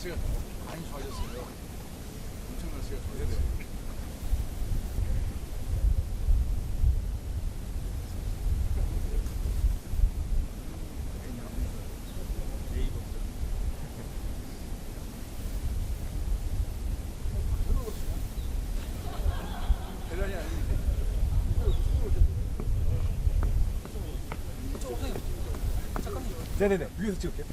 날씨가 많이 좋아졌어요. 엄청 날씨가 좋아졌어요. 대단히 아닌데. 네네네, 위에서 찍을게요.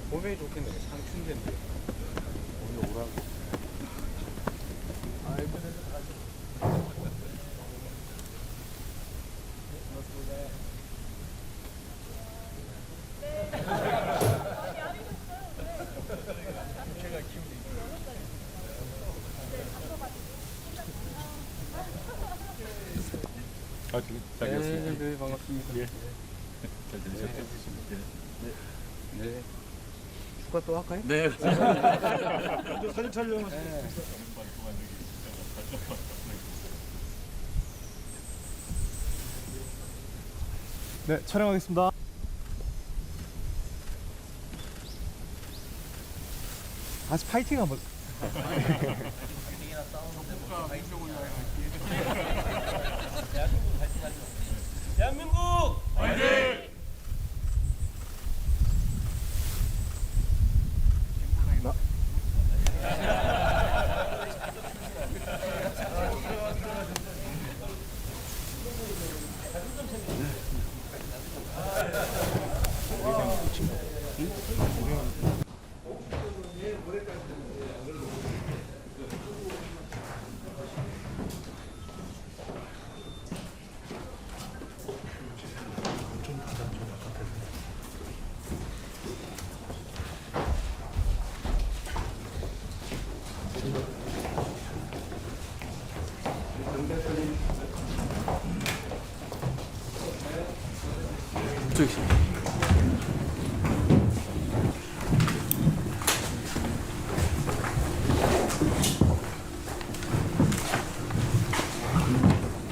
봄에 좋겠네. 상춘대인데 오늘 오라고. 아이고, 아, 지금 자기였습니다. 네, 반갑습니다. 예. 잘 들으셨죠? 네. 축하 또 할까요? 네. 사진 촬영하시죠. 네, 촬영하겠습니다. 다시 파이팅 한번. 대한민국 화이팅!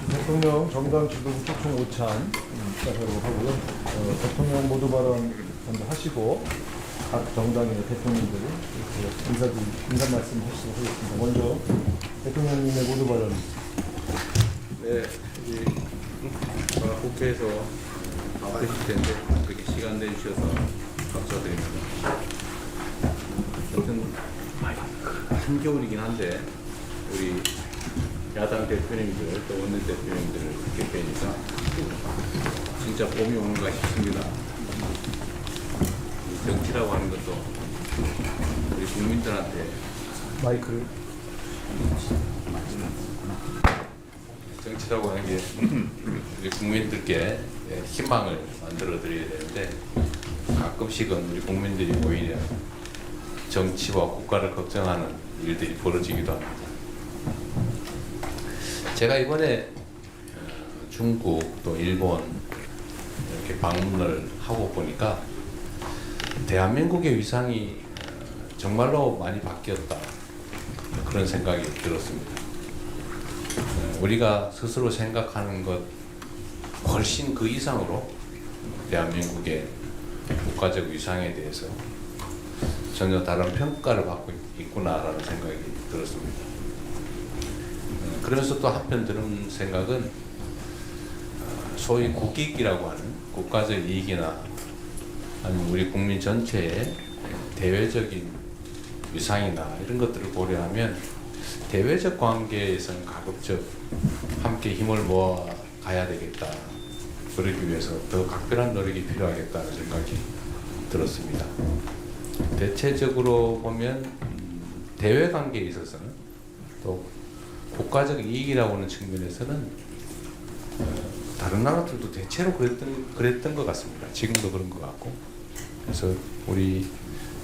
대통령 정당 지도 초청 오찬 시작하고 하고요. 대통령 모두 발언 먼저 하시고 각 정당의 대통령들이 이렇게 인사 말씀 하시도록 하겠습니다. 먼저 대통령님의 모두 발언. 네, 국회에서 바쁘실 텐데 그렇게 시간 내주셔서 감사드립니다. 아무튼 한겨울이긴 한데 우리 야당 대표님들 또 원내 대표님들을 이렇게 뵈니까 진짜 봄이 오는가 싶습니다. 이 정치라고 하는 것도 우리 국민들한테 마이크를. 정치라고 하는 게 우리 국민들께 희망을 만들어 드려야 되는데 가끔씩은 우리 국민들이 오히려 정치와 국가를 걱정하는 일들이 벌어지기도 합니다. 제가 이번에 중국 또 일본 이렇게 방문을 하고 보니까 대한민국의 위상이 정말로 많이 바뀌었다 그런 생각이 들었습니다. 우리가 스스로 생각하는 것 훨씬 그 이상으로 대한민국의 국가적 위상에 대해서 전혀 다른 평가를 받고 있구나라는 생각이 들었습니다. 그러면서 또 한편 드는 생각은 소위 국익이라고 하는 국가적 이익이나 아니면 우리 국민 전체의 대외적인 위상이나 이런 것들을 고려하면 대외적 관계에서는 가급적 함께 힘을 모아 가야 되겠다. 그러기 위해서 더 각별한 노력이 필요하겠다는 생각이 들었습니다. 대체적으로 보면 대외 관계에 있어서는 또 국가적 이익이라고 하는 측면에서는 다른 나라들도 대체로 그랬던 것 같습니다. 지금도 그런 것 같고. 그래서 우리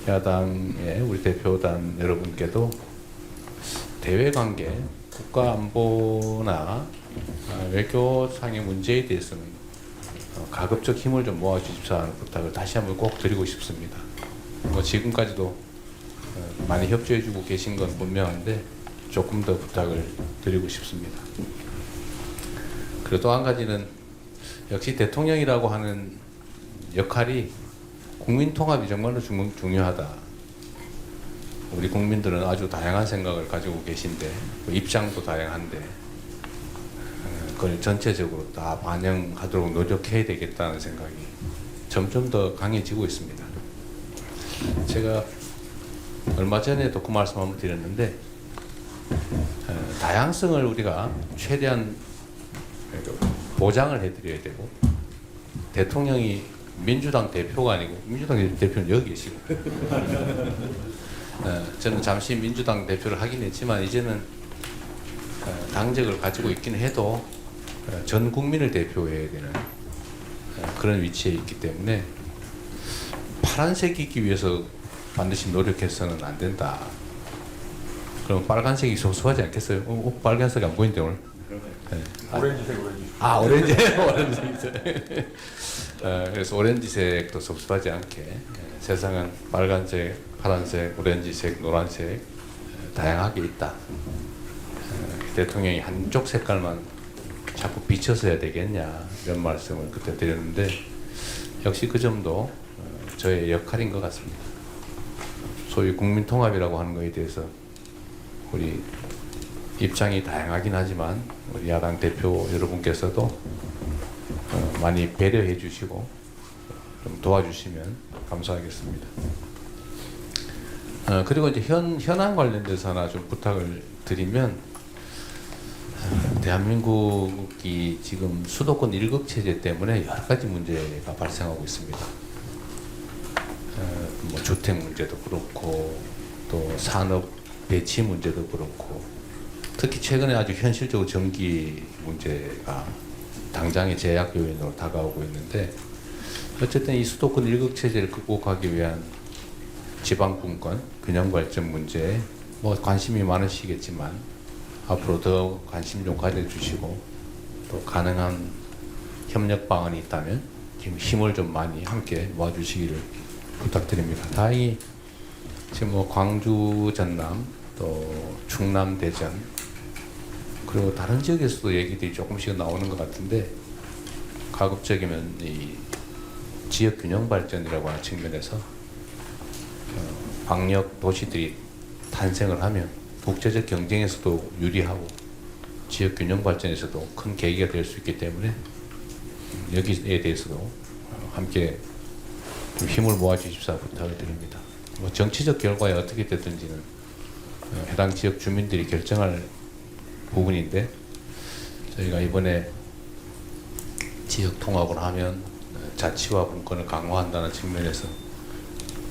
야당의 우리 대표단 여러분께도 대외 관계, 국가 안보나 외교상의 문제에 대해서는 가급적 힘을 좀 모아주십사 하는 부탁을 다시 한번 꼭 드리고 싶습니다. 뭐 지금까지도 많이 협조해주고 계신 건 분명한데 조금 더 부탁을 드리고 싶습니다. 그리고 또 한 가지는 역시 대통령이라고 하는 역할이 국민 통합이 정말로 중요하다. 우리 국민들은 아주 다양한 생각을 가지고 계신데 입장도 다양한데 그걸 전체적으로 다 반영하도록 노력해야 되겠다는 생각이 점점 더 강해지고 있습니다. 제가 얼마 전에도 그 말씀 한번 드렸는데 다양성을 우리가 최대한 보장을 해드려야 되고 대통령이 민주당 대표가 아니고 민주당 대표는 여기 계시고 저는 잠시 민주당 대표를 하긴 했지만 이제는 당적을 가지고 있긴 해도 전 국민을 대표해야 되는 그런 위치에 있기 때문에 파란색이기 위해서 반드시 노력해서는 안 된다. 그럼 빨간색이 소소하지 않겠어요? 빨간색이 안 보이는데 오늘? 네. 오렌지색. 오렌지. 오렌지색. 그래서 오렌지색도 섭섭하지 않게 세상은 빨간색, 파란색, 오렌지색, 노란색 다양하게 있다. 대통령이 한쪽 색깔만 자꾸 비춰서 해야 되겠냐 이런 말씀을 그때 드렸는데 역시 그 점도 저의 역할인 것 같습니다. 소위 국민통합이라고 하는 것에 대해서 우리 입장이 다양하긴 하지만 우리 야당 대표 여러분께서도 많이 배려해 주시고 좀 도와주시면 감사하겠습니다. 그리고 이제 현안 관련돼서 하나 좀 부탁을 드리면 대한민국이 지금 수도권 1급 체제 때문에 여러 가지 문제가 발생하고 있습니다. 뭐 주택 문제도 그렇고 또 산업 배치 문제도 그렇고 특히 최근에 아주 현실적으로 전기 문제가 당장의 제약 요인으로 다가오고 있는데 어쨌든 이 수도권 1급 체제를 극복하기 위한 지방분권 균형 발전 문제에 뭐 관심이 많으시겠지만 앞으로 더 관심 좀 가져주시고 또 가능한 협력 방안이 있다면 힘을 좀 많이 함께 모아주시기를 부탁드립니다. 다행히 지금 뭐 광주, 전남, 또 충남, 대전 그리고 다른 지역에서도 얘기들이 조금씩 나오는 것 같은데 가급적이면 이 지역 균형 발전이라고 하는 측면에서 광역 도시들이 탄생을 하면 국제적 경쟁에서도 유리하고 지역 균형 발전에서도 큰 계기가 될 수 있기 때문에 여기에 대해서도 함께 좀 힘을 모아 주십사 부탁을 드립니다. 뭐 정치적 결과에 어떻게 되든지는 해당 지역 주민들이 결정할 부분인데 저희가 이번에 지역 통합을 하면 자치와 분권을 강화한다는 측면에서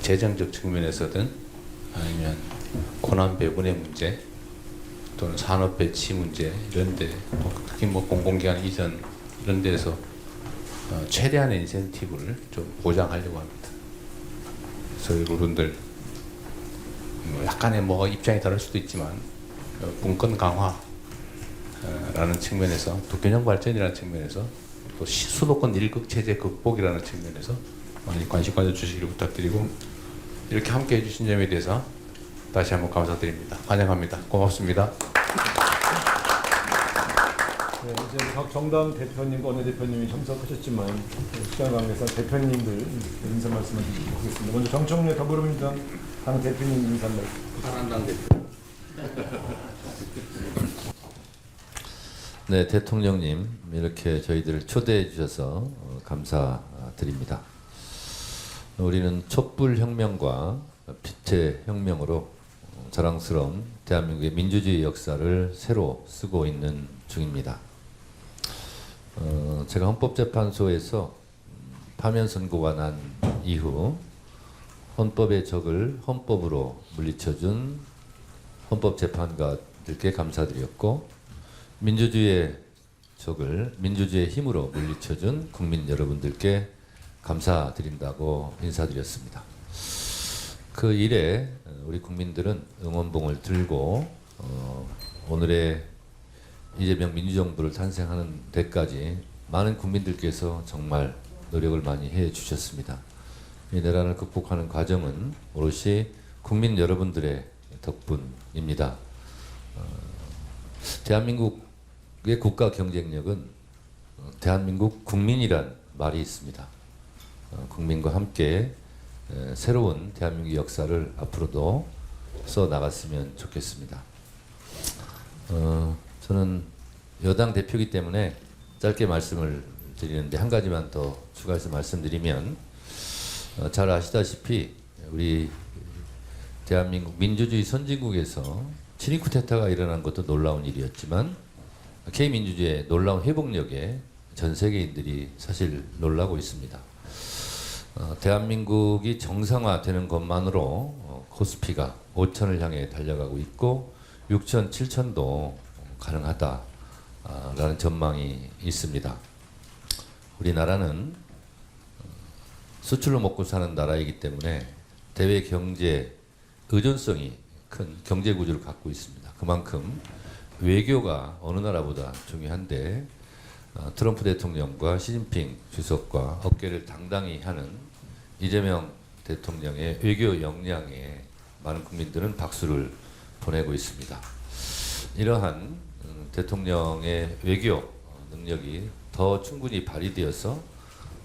재정적 측면에서든 아니면 고난 배분의 문제 또는 산업 배치 문제 이런데 특히 뭐 공공기관 이전 이런 데서 최대한의 인센티브를 좀 보장하려고 합니다. 그래서 여러분들 약간의 뭐 입장이 다를 수도 있지만 분권 강화라는 측면에서 또 균형 발전이라는 측면에서 또 수도권 1급 체제 극복이라는 측면에서 많이 관심 가져주시기를 부탁드리고 이렇게 함께 해주신 점에 대해서 다시 한번 감사드립니다. 환영합니다. 고맙습니다. 네, 이제 각 정당 대표님과 원내대표님이 참석하셨지만 시간 관계상 대표님들 인사 말씀을 드리겠습니다. 먼저 정청래 더불어민주당 당 대표님 인사 말씀. 한한당 대표. 네, 대통령님 이렇게 저희들을 초대해 주셔서 감사드립니다. 우리는 촛불혁명과 빛의 혁명으로 자랑스러운 대한민국의 민주주의 역사를 새로 쓰고 있는 중입니다. 제가 헌법재판소에서 파면 선고가 난 이후 헌법의 적을 헌법으로 물리쳐준 헌법재판관들께 감사드렸고 민주주의의 적을 민주주의의 힘으로 물리쳐준 국민 여러분들께 감사드린다고 인사드렸습니다. 그 일에 우리 국민들은 응원봉을 들고 오늘의 이재명 민주정부를 탄생하는 데까지 많은 국민들께서 정말 노력을 많이 해 주셨습니다. 이 내란을 극복하는 과정은 오롯이 국민 여러분들의 덕분입니다. 대한민국의 국가 경쟁력은 대한민국 국민이란 말이 있습니다. 국민과 함께 새로운 대한민국 역사를 앞으로도 써 나갔으면 좋겠습니다. 저는 여당 대표이기 때문에 짧게 말씀을 드리는데 한 가지만 더 추가해서 말씀드리면 잘 아시다시피 우리 대한민국 민주주의 선진국에서 친위 쿠데타가 일어난 것도 놀라운 일이었지만 K민주주의의 놀라운 회복력에 전 세계인들이 사실 놀라고 있습니다. 대한민국이 정상화되는 것만으로 코스피가 5천을 향해 달려가고 있고 6천, 7천도 가능하다라는 전망이 있습니다. 우리나라는 수출로 먹고 사는 나라이기 때문에 대외 경제 의존성이 큰 경제 구조를 갖고 있습니다. 그만큼 외교가 어느 나라보다 중요한데 트럼프 대통령과 시진핑 주석과 어깨를 당당히 하는 이재명 대통령의 외교 역량에 많은 국민들은 박수를 보내고 있습니다. 이러한 대통령의 외교 능력이 더 충분히 발휘되어서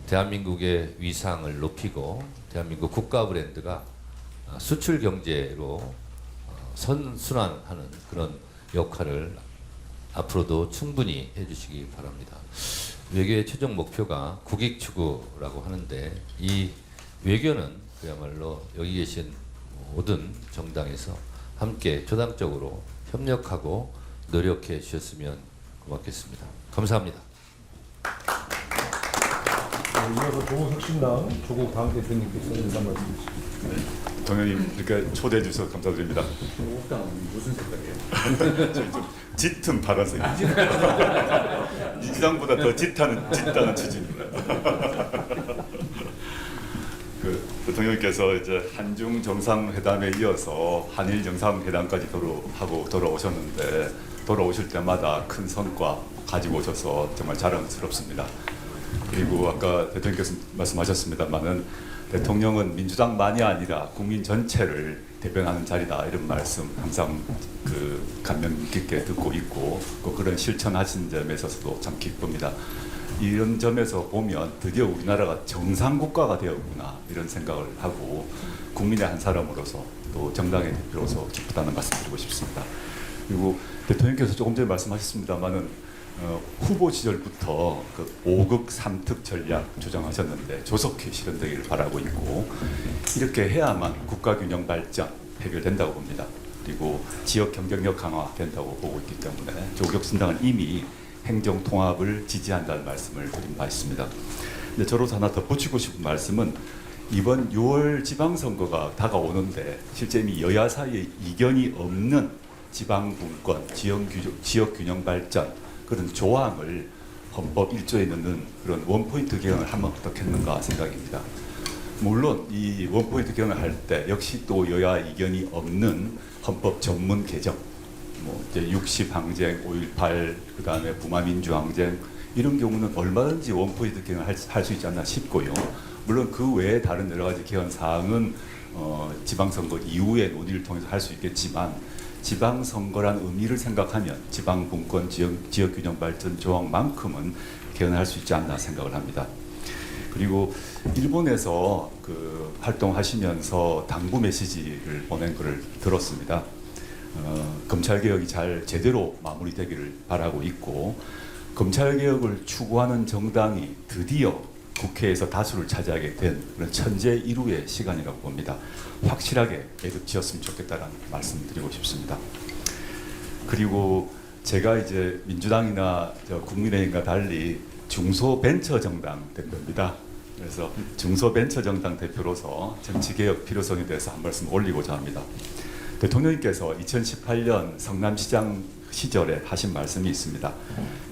대한민국의 위상을 높이고 대한민국 국가 브랜드가 수출 경제로 선순환하는 그런 역할을 앞으로도 충분히 해주시기 바랍니다. 외교의 최종 목표가 국익 추구라고 하는데 이 외교는 그야말로 여기 계신 모든 정당에서 함께 조당적으로 협력하고 노력해 주셨으면 고맙겠습니다. 감사합니다. 이어서 조국혁신당 조국 당 대표님께서 인사 말씀 주시겠습니다. 동현님 이렇게 초대해 주셔서 감사드립니다. 조국당은 무슨 색깔이에요? 저희 좀 짙은 파란색입니다. 민주당보다 더 짙다는 취지입니다. 대통령께서 이제 한중 정상회담에 이어서 한일 정상회담까지 하고 돌아오셨는데 돌아오실 때마다 큰 성과 가지고 오셔서 정말 자랑스럽습니다. 그리고 아까 대통령께서 말씀하셨습니다만은 대통령은 민주당만이 아니라 국민 전체를 대변하는 자리다 이런 말씀 항상 감명 깊게 듣고 있고 그런 실천하신 점에 있어서도 참 기쁩니다. 이런 점에서 보면 드디어 우리나라가 정상국가가 되었구나 이런 생각을 하고 국민의 한 사람으로서 또 정당의 대표로서 기쁘다는 말씀 드리고 싶습니다. 그리고 대통령께서 조금 전에 말씀하셨습니다만은 후보 시절부터 5극 3특 전략 주장하셨는데 조속히 실현되기를 바라고 있고 이렇게 해야만 국가균형 발전 해결된다고 봅니다. 그리고 지역 경쟁력 강화된다고 보고 있기 때문에 조국혁신당은 이미 행정 통합을 지지한다는 말씀을 드린 바 있습니다. 근데 저로서 하나 덧붙이고 싶은 말씀은 이번 6월 지방선거가 다가오는데 실제 이미 여야 사이에 이견이 없는 지방분권, 지역균형 발전 그런 조항을 헌법 1조에 넣는 그런 원포인트 개헌을 하면 어떻겠는가 생각입니다. 물론 이 원포인트 개헌을 할 때 역시 또 여야 이견이 없는 헌법 전문 개정 이제 60 항쟁, 5.18, 그 다음에 부마민주 항쟁 이런 경우는 얼마든지 원포인트 개헌을 할 수 있지 않나 싶고요. 물론 그 외에 다른 여러 가지 개헌 사항은 지방선거 이후에 논의를 통해서 할 수 있겠지만 지방선거란 의미를 생각하면 지방분권, 지역균형 발전 조항만큼은 개헌할 수 있지 않나 생각을 합니다. 그리고 일본에서 활동하시면서 당부 메시지를 보낸 것을 들었습니다. 검찰개혁이 잘 제대로 마무리되기를 바라고 있고 검찰개혁을 추구하는 정당이 드디어 국회에서 다수를 차지하게 된 그런 천재일우의 시간이라고 봅니다. 확실하게 매듭지었으면 좋겠다는 말씀 드리고 싶습니다. 그리고 제가 이제 민주당이나 국민의힘과 달리 중소벤처정당 대표입니다. 그래서 중소벤처정당 대표로서 정치개혁 필요성에 대해서 한 말씀 올리고자 합니다. 대통령님께서 2018년 성남시장 시절에 하신 말씀이 있습니다.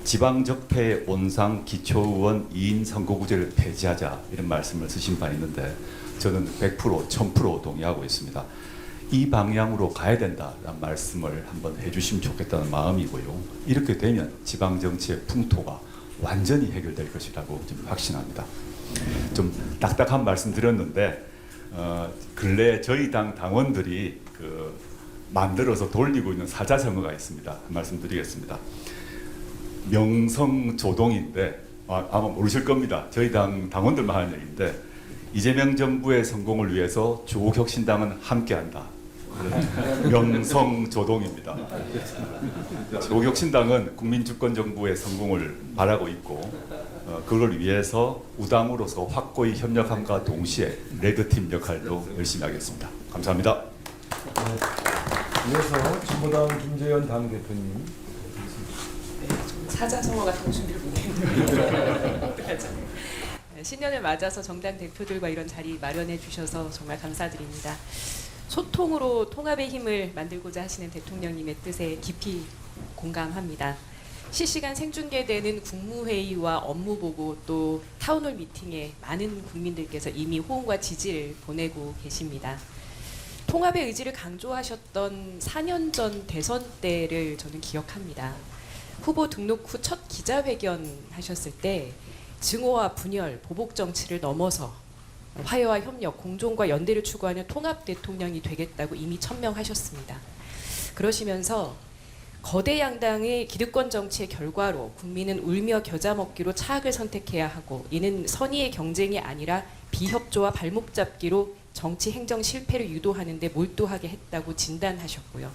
지방적폐 온상 기초의원 2인 선거구제를 폐지하자 이런 말씀을 쓰신 바 있는데 저는 100% 1000% 동의하고 있습니다. 이 방향으로 가야 된다는 말씀을 한번 해주시면 좋겠다는 마음이고요. 이렇게 되면 지방정치의 풍토가 완전히 해결될 것이라고 좀 확신합니다. 좀 딱딱한 말씀 드렸는데 근래 저희 당 당원들이 만들어서 돌리고 있는 사자성어가 있습니다. 한 말씀 드리겠습니다. 명성조동인데 아마 모르실 겁니다. 저희 당 당원들만 하는 얘기인데 이재명 정부의 성공을 위해서 조국혁신당은 함께한다. 명성조동입니다. 조국혁신당은 국민주권정부의 성공을 바라고 있고 그걸 위해서 우당으로서 확고히 협력함과 동시에 레드팀 역할도 열심히 하겠습니다. 감사합니다. 이어서 진보당 김재현 당대표님. 사자성어 같은 거 준비를 못했는데 어떡하죠? 신년을 맞아서 정당 대표들과 이런 자리 마련해 주셔서 정말 감사드립니다. 소통으로 통합의 힘을 만들고자 하시는 대통령님의 뜻에 깊이 공감합니다. 실시간 생중계되는 국무회의와 업무보고 또 타운홀 미팅에 많은 국민들께서 이미 호응과 지지를 보내고 계십니다. 통합의 의지를 강조하셨던 4년 전 대선 때를 저는 기억합니다. 후보 등록 후 첫 기자회견 하셨을 때 증오와 분열, 보복 정치를 넘어서 화해와 협력, 공존과 연대를 추구하는 통합 대통령이 되겠다고 이미 천명하셨습니다. 그러시면서 거대 양당의 기득권 정치의 결과로 국민은 울며 겨자 먹기로 차악을 선택해야 하고 이는 선의의 경쟁이 아니라 비협조와 발목 잡기로 정치 행정 실패를 유도하는 데 몰두하게 했다고 진단하셨고요.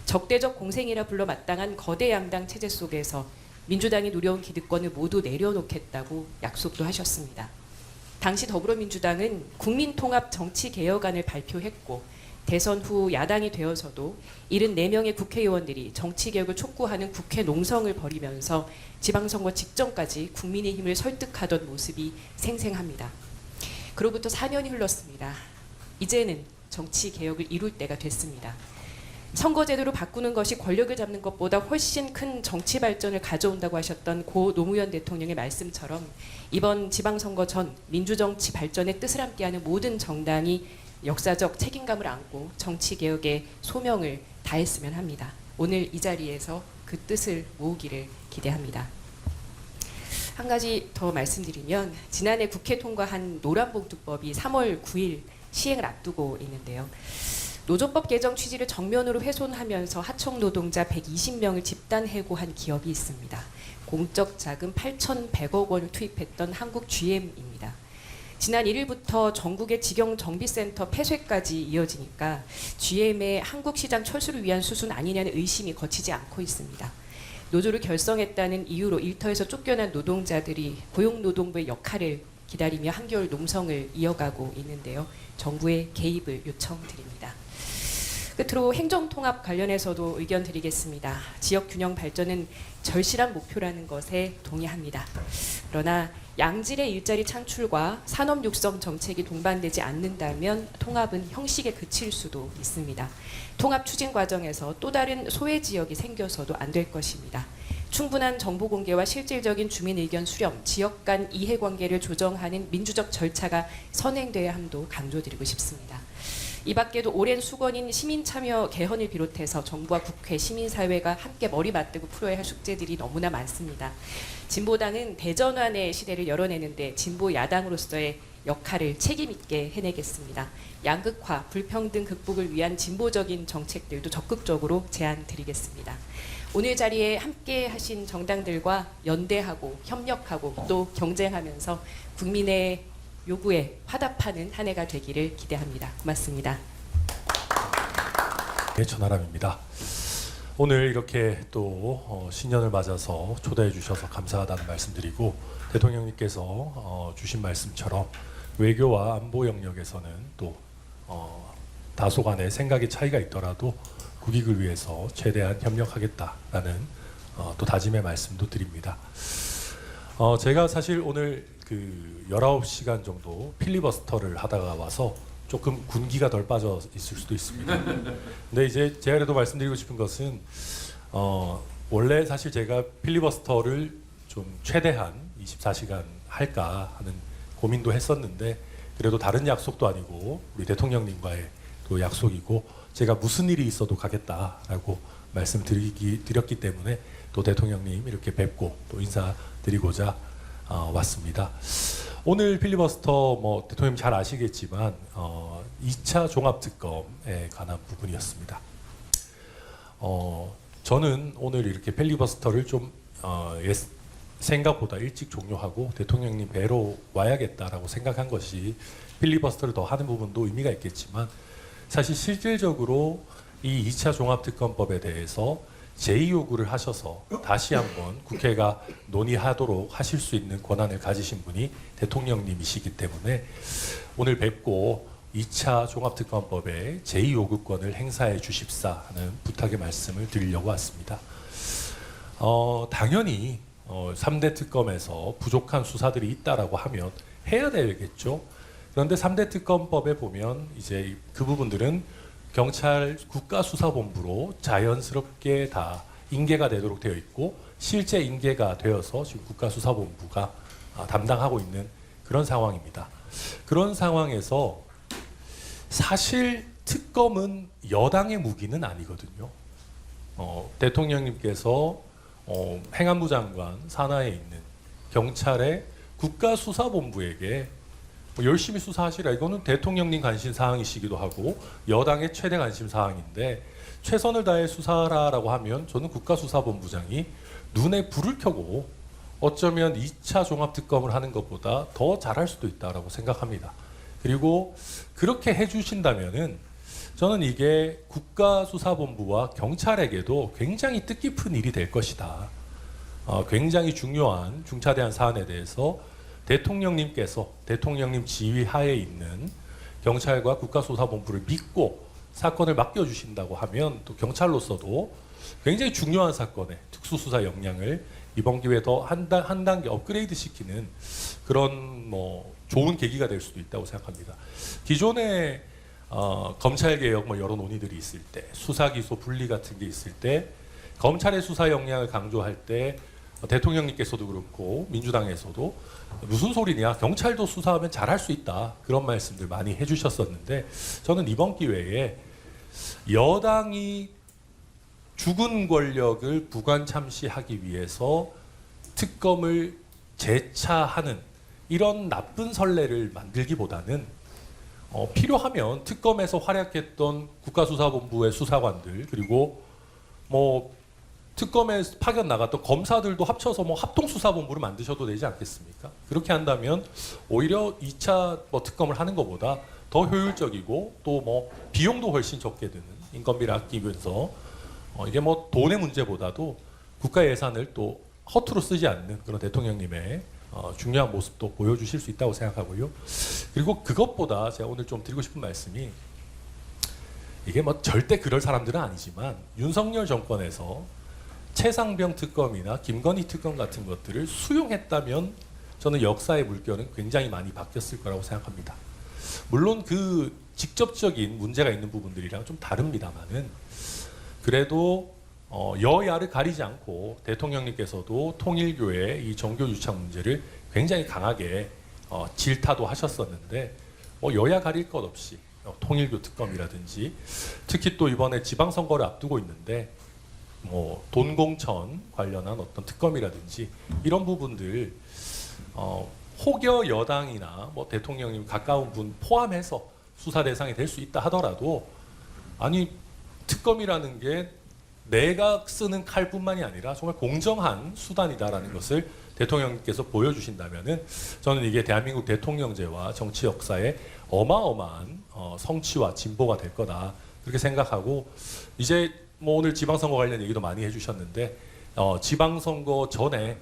적대적 공생이라 불러 마땅한 거대 양당 체제 속에서 민주당이 누려온 기득권을 모두 내려놓겠다고 약속도 하셨습니다. 당시 더불어민주당은 국민통합 정치개혁안을 발표했고 대선 후 야당이 되어서도 74명의 국회의원들이 정치개혁을 촉구하는 국회 농성을 벌이면서 지방선거 직전까지 국민의힘을 설득하던 모습이 생생합니다. 그로부터 4년이 흘렀습니다. 이제는 정치개혁을 이룰 때가 됐습니다. 선거제도를 바꾸는 것이 권력을 잡는 것보다 훨씬 큰 정치 발전을 가져온다고 하셨던 고 노무현 대통령의 말씀처럼 이번 지방선거 전 민주정치 발전의 뜻을 함께하는 모든 정당이 역사적 책임감을 안고 정치개혁의 소명을 다했으면 합니다. 오늘 이 자리에서 그 뜻을 모으기를 기대합니다. 한 가지 더 말씀드리면 지난해 국회 통과한 노란봉투법이 3월 9일 시행을 앞두고 있는데요. 노조법 개정 취지를 정면으로 훼손하면서 하청 노동자 120명을 집단 해고한 기업이 있습니다. 공적 자금 8,100억 원을 투입했던 한국 GM입니다. 지난 1일부터 전국의 직영 정비센터 폐쇄까지 이어지니까 GM의 한국 시장 철수를 위한 수순 아니냐는 의심이 거치지 않고 있습니다. 노조를 결성했다는 이유로 일터에서 쫓겨난 노동자들이 고용노동부의 역할을 기다리며 한겨울 농성을 이어가고 있는데요. 정부의 개입을 요청드립니다. 끝으로 행정통합 관련해서도 의견 드리겠습니다. 지역균형 발전은 절실한 목표라는 것에 동의합니다. 그러나 양질의 일자리 창출과 산업 육성 정책이 동반되지 않는다면 통합은 형식에 그칠 수도 있습니다. 통합 추진 과정에서 또 다른 소외 지역이 생겨서도 안 될 것입니다. 충분한 정보 공개와 실질적인 주민 의견 수렴, 지역 간 이해관계를 조정하는 민주적 절차가 선행돼야 함도 강조드리고 싶습니다. 이 밖에도 오랜 수건인 시민참여 개헌을 비롯해서 정부와 국회, 시민사회가 함께 머리 맞대고 풀어야 할 숙제들이 너무나 많습니다. 진보당은 대전환의 시대를 열어내는데 진보 야당으로서의 역할을 책임있게 해내겠습니다. 양극화, 불평등 극복을 위한 진보적인 정책들도 적극적으로 제안드리겠습니다. 오늘 자리에 함께 하신 정당들과 연대하고 협력하고 또 경쟁하면서 국민의 요구에 화답하는 한 해가 되기를 기대합니다. 고맙습니다. 네, 전하람입니다. 오늘 이렇게 또 신년을 맞아서 초대해 주셔서 감사하다는 말씀드리고 대통령님께서 주신 말씀처럼 외교와 안보 영역에서는 또 다소간의 생각의 차이가 있더라도 국익을 위해서 최대한 협력하겠다라는 또 다짐의 말씀도 드립니다. 제가 사실 오늘 그 19시간 정도 필리버스터를 하다가 와서 조금 군기가 덜 빠져 있을 수도 있습니다. 근데 이제 제가 그래도 말씀드리고 싶은 것은 원래 사실 제가 필리버스터를 좀 최대한 24시간 할까 하는 고민도 했었는데 그래도 다른 약속도 아니고 우리 대통령님과의 또 약속이고 제가 무슨 일이 있어도 가겠다라고 말씀드렸기 때문에 또 대통령님 이렇게 뵙고 또 인사드리고자 왔습니다. 오늘 필리버스터 뭐 대통령님 잘 아시겠지만 2차 종합특검에 관한 부분이었습니다. 저는 오늘 이렇게 필리버스터를 좀 생각보다 일찍 종료하고 대통령님 뵈러 와야겠다라고 생각한 것이 필리버스터를 더 하는 부분도 의미가 있겠지만 사실 실질적으로 이 2차 종합특검법에 대해서 제2요구를 하셔서 다시 한번 국회가 논의하도록 하실 수 있는 권한을 가지신 분이 대통령님이시기 때문에 오늘 뵙고 2차 종합특검법의 제2요구권을 행사해 주십사 하는 부탁의 말씀을 드리려고 왔습니다. 당연히 3대 특검에서 부족한 수사들이 있다라고 하면 해야 되겠죠. 그런데 3대 특검법에 보면 이제 그 부분들은 경찰 국가수사본부로 자연스럽게 다 인계가 되도록 되어 있고 실제 인계가 되어서 지금 국가수사본부가 담당하고 있는 그런 상황입니다. 그런 상황에서 사실 특검은 여당의 무기는 아니거든요. 대통령님께서 행안부 장관 산하에 있는 경찰의 국가수사본부에게 열심히 수사하시라. 이거는 대통령님 관심 사항이시기도 하고 여당의 최대 관심 사항인데 최선을 다해 수사하라라고 하면 저는 국가수사본부장이 눈에 불을 켜고 어쩌면 2차 종합특검을 하는 것보다 더 잘할 수도 있다라고 생각합니다. 그리고 그렇게 해주신다면은 저는 이게 국가수사본부와 경찰에게도 굉장히 뜻깊은 일이 될 것이다. 굉장히 중요한 중차대한 사안에 대해서 대통령님께서 대통령님 지휘 하에 있는 경찰과 국가수사본부를 믿고 사건을 맡겨주신다고 하면 또 경찰로서도 굉장히 중요한 사건에 특수수사 역량을 이번 기회에 더 한 단계 업그레이드 시키는 그런 뭐 좋은 계기가 될 수도 있다고 생각합니다. 기존에 검찰개혁 뭐 여러 논의들이 있을 때 수사기소 분리 같은 게 있을 때 검찰의 수사 역량을 강조할 때 대통령님께서도 그렇고 민주당에서도 무슨 소리냐 경찰도 수사하면 잘할 수 있다 그런 말씀들 많이 해주셨었는데 저는 이번 기회에 여당이 죽은 권력을 부관 참시하기 위해서 특검을 재차하는 이런 나쁜 선례를 만들기보다는 필요하면 특검에서 활약했던 국가수사본부의 수사관들 그리고 뭐 특검에 파견 나갔던 검사들도 합쳐서 뭐 합동수사본부를 만드셔도 되지 않겠습니까? 그렇게 한다면 오히려 2차 뭐 특검을 하는 것보다 더 효율적이고 또 뭐 비용도 훨씬 적게 드는 인건비를 아끼면서 이게 뭐 돈의 문제보다도 국가 예산을 또 허투루 쓰지 않는 그런 대통령님의 중요한 모습도 보여주실 수 있다고 생각하고요. 그리고 그것보다 제가 오늘 좀 드리고 싶은 말씀이 이게 뭐 절대 그럴 사람들은 아니지만 윤석열 정권에서 최상병 특검이나 김건희 특검 같은 것들을 수용했다면 저는 역사의 물결은 굉장히 많이 바뀌었을 거라고 생각합니다. 물론 그 직접적인 문제가 있는 부분들이랑 좀 다릅니다만은 그래도 여야를 가리지 않고 대통령님께서도 통일교의 이 정교 유착 문제를 굉장히 강하게 질타도 하셨었는데 여야 가릴 것 없이 통일교 특검이라든지 특히 또 이번에 지방선거를 앞두고 있는데 뭐 돈공천 관련한 어떤 특검이라든지 이런 부분들 혹여 여당이나 뭐 대통령님 가까운 분 포함해서 수사 대상이 될 수 있다 하더라도 아니 특검이라는 게 내가 쓰는 칼뿐만이 아니라 정말 공정한 수단이다라는 것을 대통령님께서 보여주신다면은 저는 이게 대한민국 대통령제와 정치 역사에 어마어마한 성취와 진보가 될 거다 그렇게 생각하고 이제 뭐 오늘 지방선거 관련 얘기도 많이 해주셨는데 지방선거 전에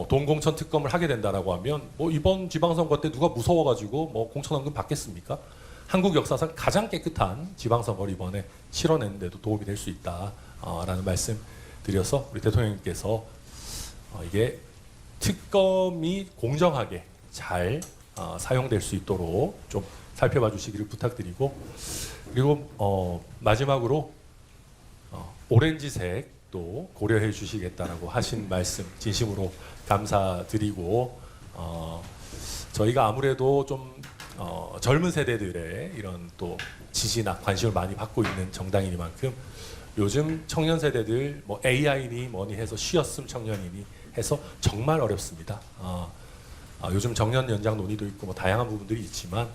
돈공천 특검을 하게 된다라고 하면 뭐 이번 지방선거 때 누가 무서워가지고 뭐 공천원금 받겠습니까? 한국 역사상 가장 깨끗한 지방선거를 이번에 치러내는데도 도움이 될 수 있다라는 말씀 드려서 우리 대통령님께서 이게 특검이 공정하게 잘 사용될 수 있도록 좀 살펴봐 주시기를 부탁드리고 그리고 마지막으로 오렌지색도 고려해 주시겠다라고 하신 말씀 진심으로 감사드리고 저희가 아무래도 좀 젊은 세대들의 이런 또 지지나 관심을 많이 받고 있는 정당이니만큼 요즘 청년 세대들 뭐 AI니 뭐니 해서 쉬었음 청년이니 해서 정말 어렵습니다. 요즘 정년 연장 논의도 있고 뭐 다양한 부분들이 있지만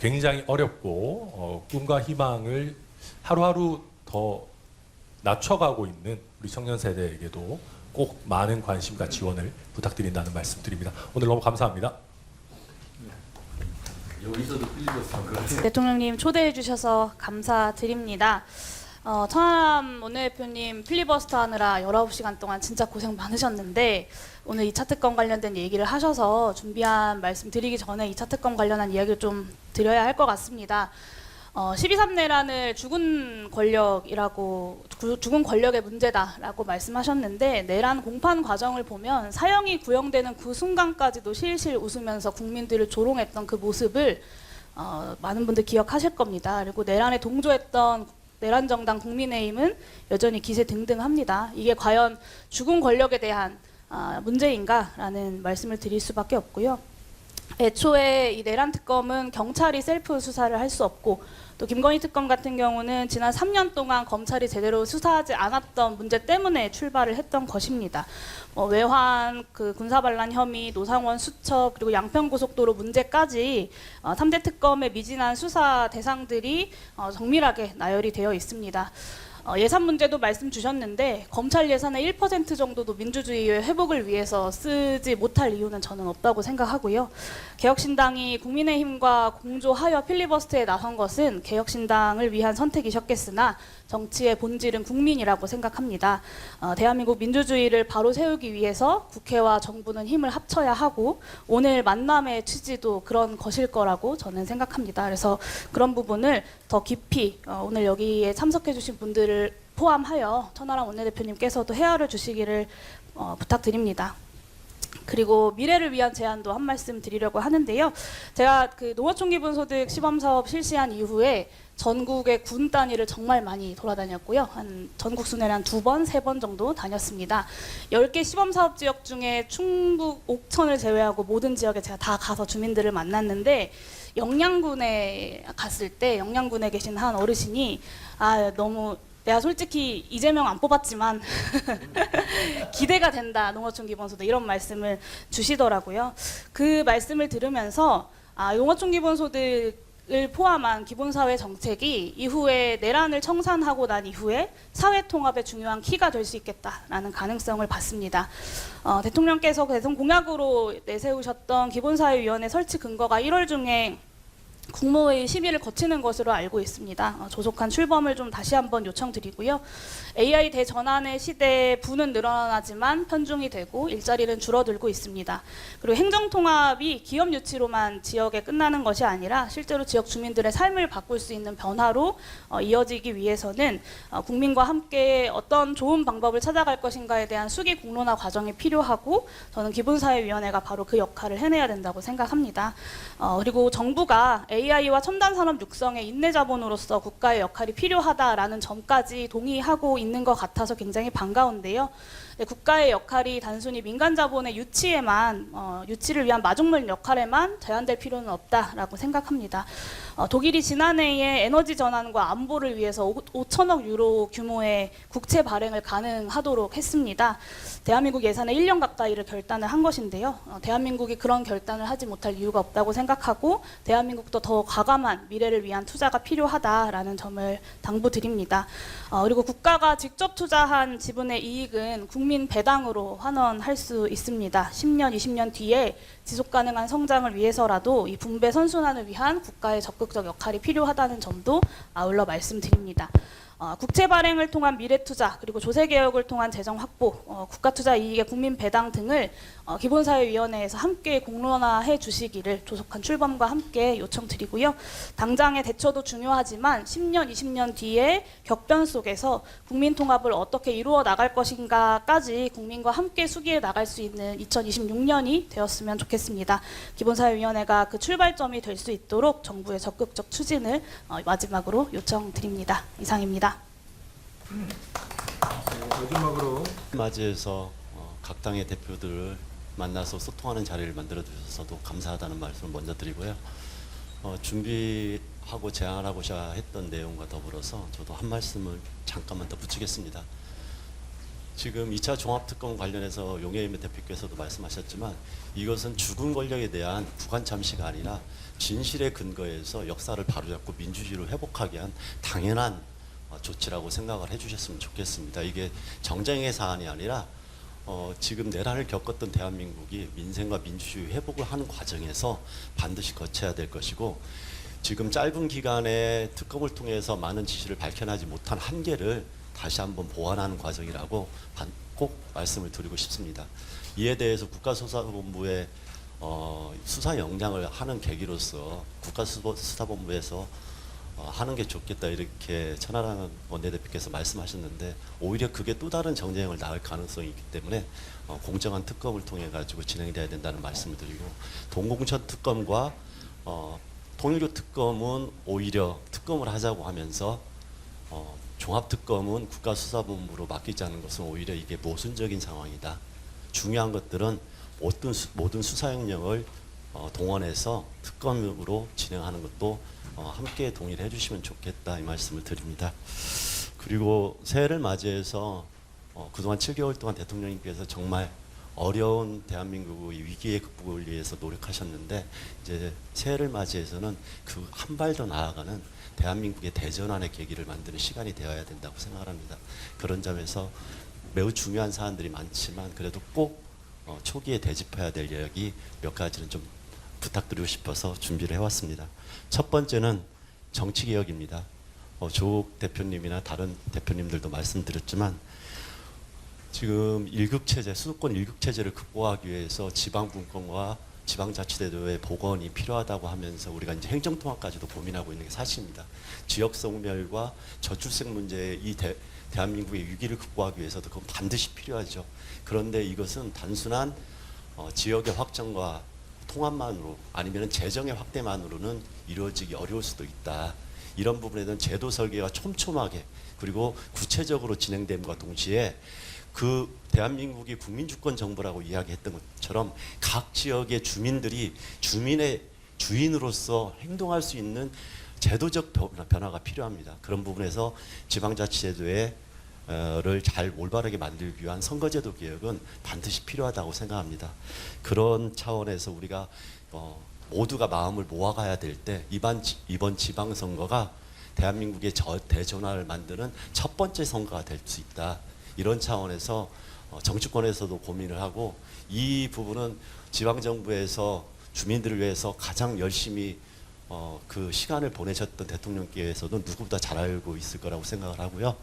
굉장히 어렵고 꿈과 희망을 하루하루 더 낮춰가고 있는 우리 청년 세대에게도 꼭 많은 관심과 지원을 부탁드린다는 말씀드립니다. 오늘 너무 감사합니다. 여기서도 필리버스터 것 같아요. 대통령님 초대해 주셔서 감사드립니다. 천하람 원내대표님 필리버스터 하느라 19시간 동안 진짜 고생 많으셨는데 오늘 2차 특검 관련된 얘기를 하셔서 준비한 말씀 드리기 전에 2차 특검 관련한 이야기를 좀 드려야 할 것 같습니다. 12.3 내란을 죽은 권력의 문제다라고 말씀하셨는데 내란 공판 과정을 보면 사형이 구형되는 그 순간까지도 실실 웃으면서 국민들을 조롱했던 그 모습을 많은 분들 기억하실 겁니다. 그리고 내란에 동조했던 내란 정당 국민의힘은 여전히 기세등등합니다. 이게 과연 죽은 권력에 대한 문제인가라는 말씀을 드릴 수밖에 없고요. 애초에 이 내란 특검은 경찰이 셀프 수사를 할 수 없고 또 김건희 특검 같은 경우는 지난 3년 동안 검찰이 제대로 수사하지 않았던 문제 때문에 출발을 했던 것입니다. 외환, 군사 반란 혐의, 노상원 수첩 그리고 양평고속도로 문제까지 3대 특검의 미진한 수사 대상들이 정밀하게 나열이 되어 있습니다. 예산 문제도 말씀 주셨는데 검찰 예산의 1% 정도도 민주주의의 회복을 위해서 쓰지 못할 이유는 저는 없다고 생각하고요. 개혁신당이 국민의힘과 공조하여 필리버스터에 나선 것은 개혁신당을 위한 선택이셨겠으나 정치의 본질은 국민이라고 생각합니다. 대한민국 민주주의를 바로 세우기 위해서 국회와 정부는 힘을 합쳐야 하고 오늘 만남의 취지도 그런 것일 거라고 저는 생각합니다. 그래서 그런 부분을 더 깊이 오늘 여기에 참석해 주신 분들을 포함하여 천하람 원내대표님께서도 헤아려 주시기를 부탁드립니다. 그리고 미래를 위한 제안도 한 말씀 드리려고 하는데요. 제가 농어촌 기본소득 시범사업 실시한 이후에 전국의 군 단위를 정말 많이 돌아다녔고요. 한 전국 순회를 한 2번, 3번 정도 다녔습니다. 10개 시범사업 지역 중에 충북 옥천을 제외하고 모든 지역에 제가 다 가서 주민들을 만났는데 영양군에 갔을 때 영양군에 계신 한 어르신이 너무 내가 솔직히 이재명 안 뽑았지만 기대가 된다 농어촌 기본소득 이런 말씀을 주시더라고요. 그 말씀을 들으면서 농어촌 기본소득을 포함한 기본사회 정책이 이후에 내란을 청산하고 난 이후에 사회통합의 중요한 키가 될 수 있겠다라는 가능성을 봤습니다. 대통령께서 대선 공약으로 내세우셨던 기본사회위원회 설치 근거가 1월 중에 국무회의 심의를 거치는 것으로 알고 있습니다. 조속한 출범을 좀 다시 한번 요청드리고요. AI 대전환의 시대에 부는 늘어나지만 편중이 되고 일자리는 줄어들고 있습니다. 그리고 행정통합이 기업 유치로만 지역에 끝나는 것이 아니라 실제로 지역 주민들의 삶을 바꿀 수 있는 변화로 이어지기 위해서는 국민과 함께 어떤 좋은 방법을 찾아갈 것인가에 대한 수기 공론화 과정이 필요하고 저는 기본사회위원회가 바로 그 역할을 해내야 된다고 생각합니다. 그리고 정부가 AI와 첨단 산업 육성의 인내 자본으로서 국가의 역할이 필요하다라는 점까지 동의하고 있는 것 같아서 굉장히 반가운데요. 국가의 역할이 단순히 민간 자본의 유치를 위한 마중물 역할에만 제한될 필요는 없다라고 생각합니다. 독일이 지난해에 에너지 전환과 안보를 위해서 5천억 유로 규모의 국채 발행을 가능하도록 했습니다. 대한민국 예산의 1년 가까이를 결단을 한 것인데요. 대한민국이 그런 결단을 하지 못할 이유가 없다고 생각하고 대한민국도 더 과감한 미래를 위한 투자가 필요하다라는 점을 당부드립니다. 그리고 국가가 직접 투자한 지분의 이익은 국민 배당으로 환원할 수 있습니다. 10년, 20년 뒤에 지속 가능한 성장을 위해서라도 이 분배 선순환을 위한 국가의 적극적 역할이 필요하다는 점도 아울러 말씀드립니다. 국채 발행을 통한 미래 투자 그리고 조세 개혁을 통한 재정 확보, 국가 투자 이익의 국민 배당 등을 기본사회위원회에서 함께 공론화해 주시기를 조속한 출범과 함께 요청드리고요. 당장의 대처도 중요하지만 10년, 20년 뒤에 격변 속에서 국민 통합을 어떻게 이루어 나갈 것인가까지 국민과 함께 수기해 나갈 수 있는 2026년이 되었으면 좋겠습니다. 기본사회위원회가 그 출발점이 될 수 있도록 정부의 적극적 추진을 마지막으로 요청드립니다. 이상입니다. 마지막으로 맞이해서 각 당의 대표들을 만나서 소통하는 자리를 만들어 주셔서도 감사하다는 말씀을 먼저 드리고요. 준비하고 제안하고자 했던 내용과 더불어서 저도 한 말씀을 잠깐만 더 붙이겠습니다. 지금 2차 종합특검 관련해서 용해인 대표께서도 말씀하셨지만 이것은 죽은 권력에 대한 구간 참시가 아니라 진실에 근거해서 역사를 바로잡고 민주주의를 회복하기 위한 당연한 조치라고 생각을 해주셨으면 좋겠습니다. 이게 정쟁의 사안이 아니라 지금 내란을 겪었던 대한민국이 민생과 민주주의 회복을 하는 과정에서 반드시 거쳐야 될 것이고 지금 짧은 기간에 특검을 통해서 많은 지시를 밝혀내지 못한 한계를 다시 한번 보완하는 과정이라고 꼭 말씀을 드리고 싶습니다. 이에 대해서 국가수사본부의 수사 역량을 하는 계기로서 국가수사본부에서 하는 게 좋겠다 이렇게 천하람 원내대표께서 말씀하셨는데 오히려 그게 또 다른 정쟁을 낳을 가능성이 있기 때문에 공정한 특검을 통해 가지고 진행돼야 된다는 말씀을 드리고 동공천 특검과 통일교 특검은 오히려 특검을 하자고 하면서 종합특검은 국가수사본부로 맡기자는 것은 오히려 이게 모순적인 상황이다. 중요한 것들은 모든 수사 역량을 동원해서 특검으로 진행하는 것도 함께 동의를 해주시면 좋겠다 이 말씀을 드립니다. 그리고 새해를 맞이해서 그동안 7개월 동안 대통령님께서 정말 어려운 대한민국의 위기의 극복을 위해서 노력하셨는데 이제 새해를 맞이해서는 그 한 발 더 나아가는 대한민국의 대전환의 계기를 만드는 시간이 되어야 된다고 생각합니다. 그런 점에서 매우 중요한 사안들이 많지만 그래도 꼭 초기에 되짚어야 될 이야기 몇 가지는 좀 부탁드리고 싶어서 준비를 해왔습니다. 첫 번째는 정치개혁입니다. 조국 대표님이나 다른 대표님들도 말씀드렸지만 지금 일극체제, 수도권 일극체제를 극복하기 위해서 지방분권과 지방자치제도의 복원이 필요하다고 하면서 우리가 이제 행정통합까지도 고민하고 있는 게 사실입니다. 지역소멸과 저출생 문제의 대한민국의 위기를 극복하기 위해서도 그건 반드시 필요하죠. 그런데 이것은 단순한 지역의 확장과 통합만으로 아니면 재정의 확대만으로는 이루어지기 어려울 수도 있다. 이런 부분에 대한 제도 설계가 촘촘하게 그리고 구체적으로 진행됨과 동시에 그 대한민국이 국민주권 정부라고 이야기했던 것처럼 각 지역의 주민들이 주민의 주인으로서 행동할 수 있는 제도적 변화가 필요합니다. 그런 부분에서 지방자치제도를 잘 올바르게 만들기 위한 선거제도 개혁은 반드시 필요하다고 생각합니다. 그런 차원에서 우리가 모두가 마음을 모아가야 될 때 이번 지방선거가 대한민국의 대전환을 만드는 첫 번째 선거가 될 수 있다. 이런 차원에서 정치권에서도 고민을 하고 이 부분은 지방정부에서 주민들을 위해서 가장 열심히 그 시간을 보내셨던 대통령께서도 누구보다 잘 알고 있을 거라고 생각을 하고요.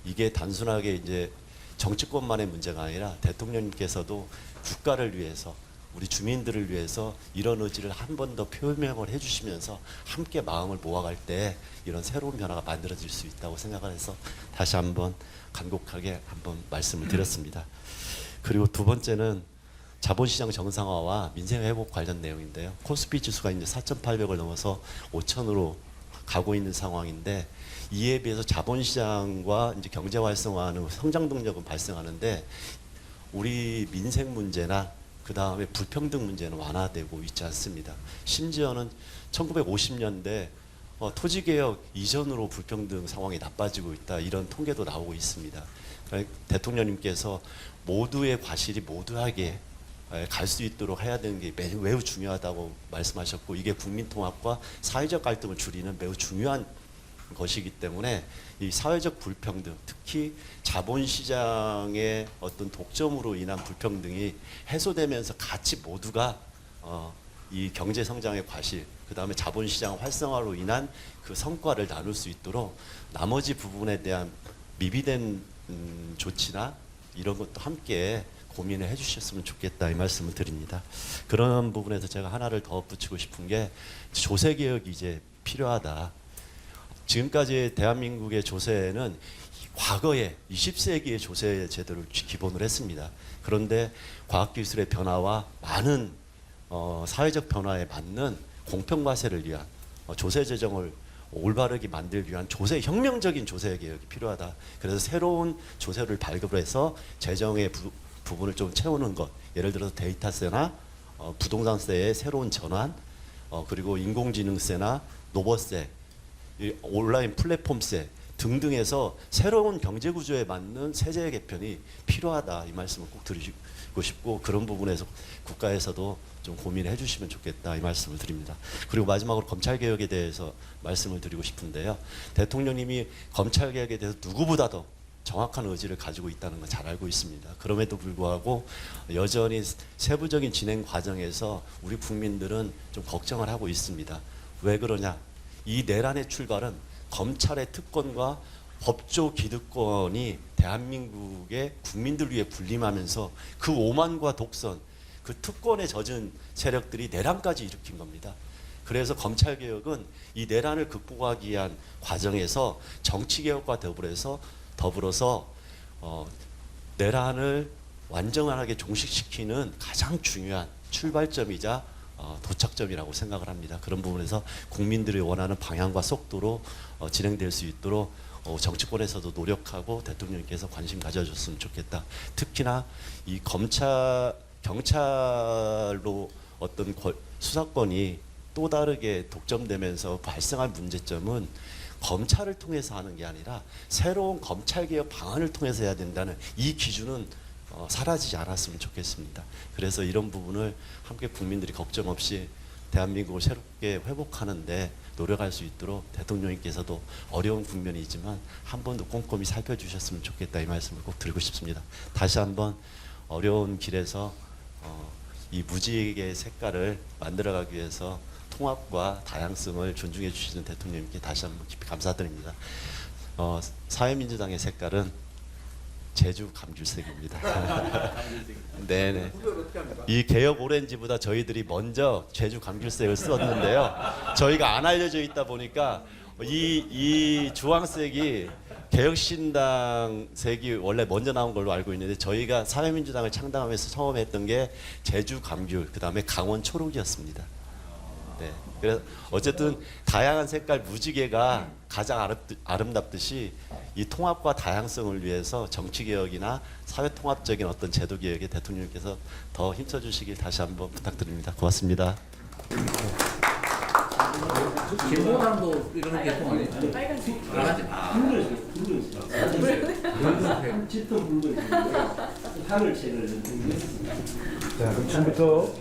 이게 단순하게 이제 정치권만의 문제가 아니라 대통령님께서도 국가를 위해서 우리 주민들을 위해서 이런 의지를 한 번 더 표명을 해주시면서 함께 마음을 모아갈 때 이런 새로운 변화가 만들어질 수 있다고 생각을 해서 다시 한번 간곡하게 한번 말씀을 드렸습니다. 그리고 두 번째는 자본시장 정상화와 민생회복 관련 내용인데요. 코스피 지수가 이제 4,800을 넘어서 5,000으로 가고 있는 상황인데 이에 비해서 자본시장과 이제 경제 활성화하는 성장 동력은 발생하는데 우리 민생 문제나 그 다음에 불평등 문제는 완화되고 있지 않습니다. 심지어는 1950년대 토지개혁 이전으로 불평등 상황이 나빠지고 있다 이런 통계도 나오고 있습니다. 그러니까 대통령님께서 모두의 과실이 모두에게 갈 수 있도록 해야 되는 게 매우 중요하다고 말씀하셨고 이게 국민통합과 사회적 갈등을 줄이는 매우 중요한 것이기 때문에 이 사회적 불평등, 특히 자본시장의 어떤 독점으로 인한 불평등이 해소되면서 같이 모두가 이 경제 성장의 과실, 그 다음에 자본시장 활성화로 인한 그 성과를 나눌 수 있도록 나머지 부분에 대한 미비된 조치나 이런 것도 함께 고민을 해주셨으면 좋겠다 이 말씀을 드립니다. 그런 부분에서 제가 하나를 더 붙이고 싶은 게 조세개혁이 이제 필요하다. 지금까지 대한민국의 조세는 과거에 20세기의 조세 제도를 기본으로 했습니다. 그런데 과학기술의 변화와 많은 사회적 변화에 맞는 공평과세를 위한 조세 제정을 올바르게 만들기 위한 혁명적인 조세 개혁이 필요하다. 그래서 새로운 조세를 발급해서 재정의 부분을 좀 채우는 것, 예를 들어서 데이터세나 부동산세의 새로운 전환, 그리고 인공지능세나 노버세, 온라인 플랫폼세 등등해서 새로운 경제 구조에 맞는 세제 개편이 필요하다 이 말씀을 꼭 드리고 싶고 그런 부분에서 국가에서도 좀 고민해 주시면 좋겠다 이 말씀을 드립니다. 그리고 마지막으로 검찰 개혁에 대해서 말씀을 드리고 싶은데요. 대통령님이 검찰 개혁에 대해서 누구보다도 정확한 의지를 가지고 있다는 건 잘 알고 있습니다. 그럼에도 불구하고 여전히 세부적인 진행 과정에서 우리 국민들은 좀 걱정을 하고 있습니다. 왜 그러냐? 이 내란의 출발은 검찰의 특권과 법조 기득권이 대한민국의 국민들 위해 군림하면서 그 오만과 독선, 그 특권에 젖은 세력들이 내란까지 일으킨 겁니다. 그래서 검찰개혁은 이 내란을 극복하기 위한 과정에서 정치개혁과 더불어서 내란을 완전하게 종식시키는 가장 중요한 출발점이자 도착점이라고 생각을 합니다. 그런 부분에서 국민들이 원하는 방향과 속도로 진행될 수 있도록 정치권에서도 노력하고 대통령께서 관심 가져줬으면 좋겠다. 특히나 이 경찰로 어떤 수사권이 또 다르게 독점되면서 발생할 문제점은 검찰을 통해서 하는 게 아니라 새로운 검찰개혁 방안을 통해서 해야 된다는 이 기준은 사라지지 않았으면 좋겠습니다. 그래서 이런 부분을 함께 국민들이 걱정 없이 대한민국을 새롭게 회복하는데 노력할 수 있도록 대통령님께서도 어려운 국면이지만 한 번 더 꼼꼼히 살펴주셨으면 좋겠다 이 말씀을 꼭 드리고 싶습니다. 다시 한번 어려운 길에서 이 무지개의 색깔을 만들어가기 위해서 통합과 다양성을 존중해 주시는 대통령님께 다시 한번 깊이 감사드립니다. 사회민주당의 색깔은 제주 감귤색입니다. 네네. 이 개혁 오렌지보다 저희들이 먼저 제주 감귤색을 썼는데요. 저희가 안 알려져 있다 보니까 이 주황색이 개혁신당 색이 원래 먼저 나온 걸로 알고 있는데 저희가 사회민주당을 창당하면서 처음 했던 게 제주 감귤, 그 다음에 강원 초록이었습니다. 네. 그래서 어쨌든 다양한 색깔 무지개가 가장 아름답듯이 이 통합과 다양성을 위해서 정치개혁이나 사회통합적인 어떤 제도개혁에 대통령께서 더 힘써주시길 다시 한번 부탁드립니다. 고맙습니다. 김보람도 이런 개통 아니에요? 빨간색. 자, 그럼 지금부터